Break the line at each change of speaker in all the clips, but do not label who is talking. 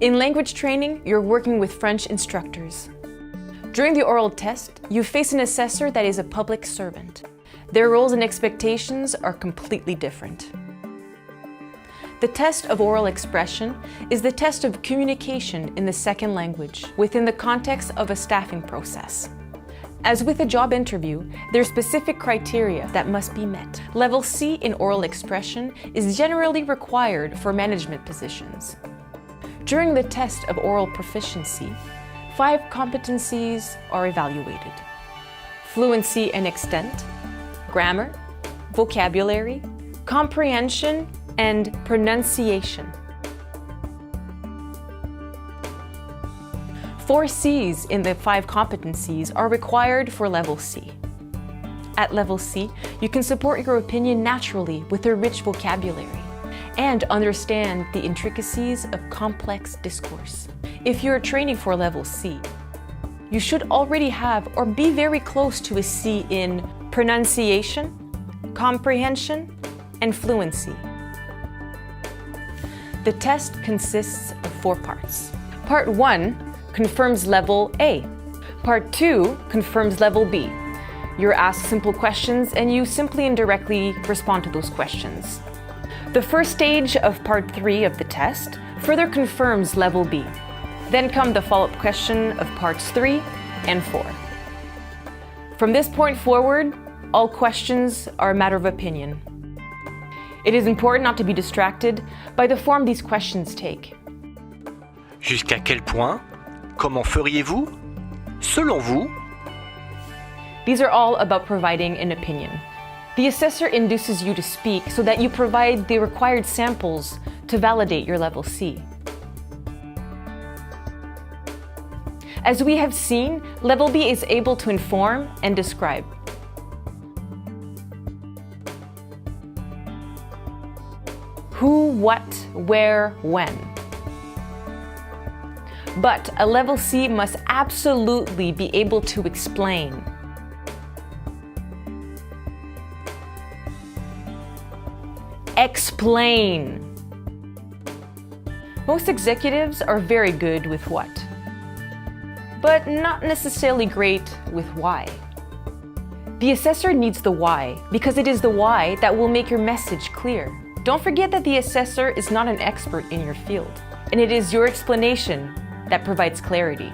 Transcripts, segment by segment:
In language training, you're working with French instructors. During the oral test, you face an assessor that is a public servant. Their roles and expectations are completely different. The test of oral expression is the test of communication in the second language within the context of a staffing process. As with a job interview, there are specific criteria that must be met. Level C in oral expression is generally required for management positions. During the test of oral proficiency, 5 competencies are evaluated: fluency and extent, grammar, vocabulary, comprehension, and pronunciation. 4 C's in the 5 competencies are required for level C. At level C, you can support your opinion naturally with a rich vocabulary and understand the intricacies of complex discourse. If you're training for level C, you should already have or be very close to a C in pronunciation, comprehension, and fluency. The test consists of 4 parts. Part 1 confirms level A. Part 2 confirms level B. You're asked simple questions and you simply and directly respond to those questions. The first stage of part 3 of the test further confirms level B. Then come the follow-up question of parts 3 and 4. From this point forward, all questions are a matter of opinion. It is important not to be distracted by the form these questions take.
Jusqu'à quel point? Comment feriez-vous? Selon vous?
These are all about providing an opinion. The assessor induces you to speak so that you provide the required samples to validate your level C. As we have seen, level B is able to inform and describe. Who, what, where, when. But a level C must absolutely be able to explain. Explain. Most executives are very good with what, but not necessarily great with why. The assessor needs the why because it is the why that will make your message clear. Don't forget that the assessor is not an expert in your field, and it is your explanation that provides clarity.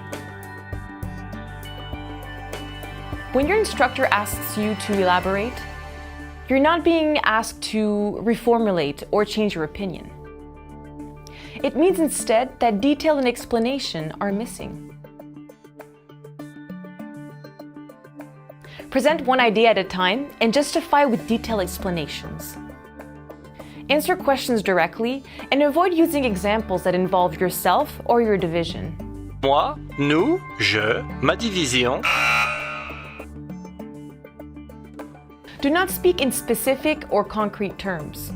When your instructor asks you to elaborate, you're not being asked to reformulate or change your opinion. It means instead that detail and explanation are missing. Present one idea at a time and justify with detailed explanations. Answer questions directly and avoid using examples that involve yourself or your division.
Moi, nous, je, ma division.
Do not speak in specific or concrete terms,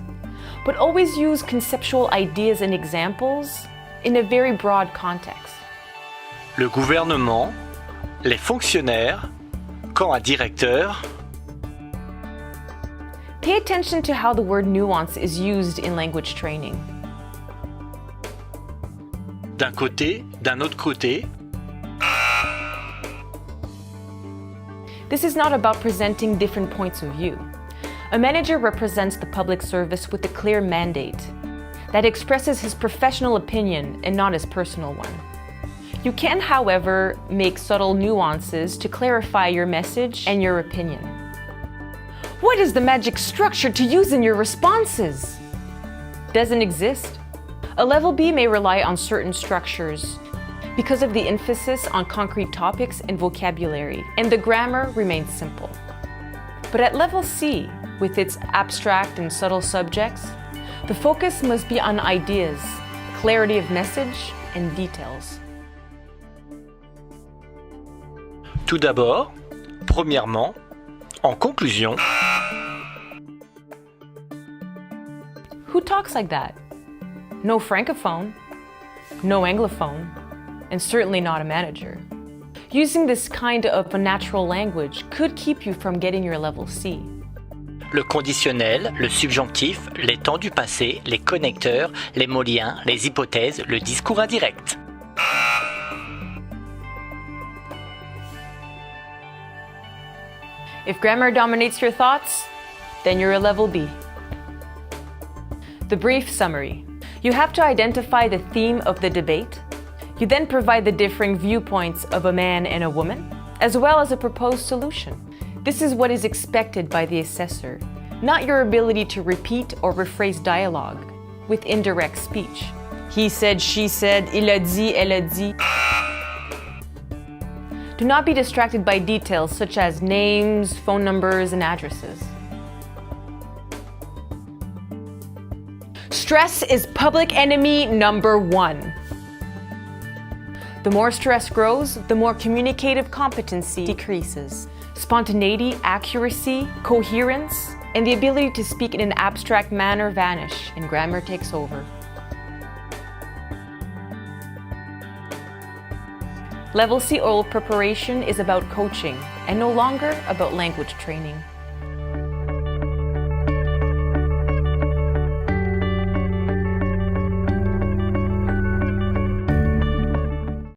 but always use conceptual ideas and examples in a very broad context.
Le gouvernement, les fonctionnaires, quand un directeur.
Pay attention to how the word nuance is used in language training.
D'un côté, d'un autre côté.
This is not about presenting different points of view. A manager represents the public service with a clear mandate that expresses his professional opinion and not his personal one. You can, however, make subtle nuances to clarify your message and your opinion. What is the magic structure to use in your responses? Doesn't exist. A level B may rely on certain structures because of the emphasis on concrete topics and vocabulary, and the grammar remains simple. But at level C, with its abstract and subtle subjects, the focus must be on ideas, clarity of message, and details.
Tout d'abord, premièrement, en conclusion.
Who talks like that? No francophone, no anglophone, and certainly not a manager. Using this kind of a natural language could keep you from getting your level C.
le conditionnel, le subjonctif, les temps du passé, les connecteurs, les mots liens, les hypothèses, le discours indirect.
If grammar dominates your thoughts, then you're a level B. The brief summary. You have to identify the theme of the debate. You then provide the differing viewpoints of a man and a woman, as well as a proposed solution. This is what is expected by the assessor, not your ability to repeat or rephrase dialogue with indirect speech. He said, she said, il a dit, elle a dit. Do not be distracted by details such as names, phone numbers, and addresses. Stress is public enemy number 1. The more stress grows, the more communicative competency decreases. Spontaneity, accuracy, coherence, and the ability to speak in an abstract manner vanish, and grammar takes over. Level C oral preparation is about coaching and no longer about language training.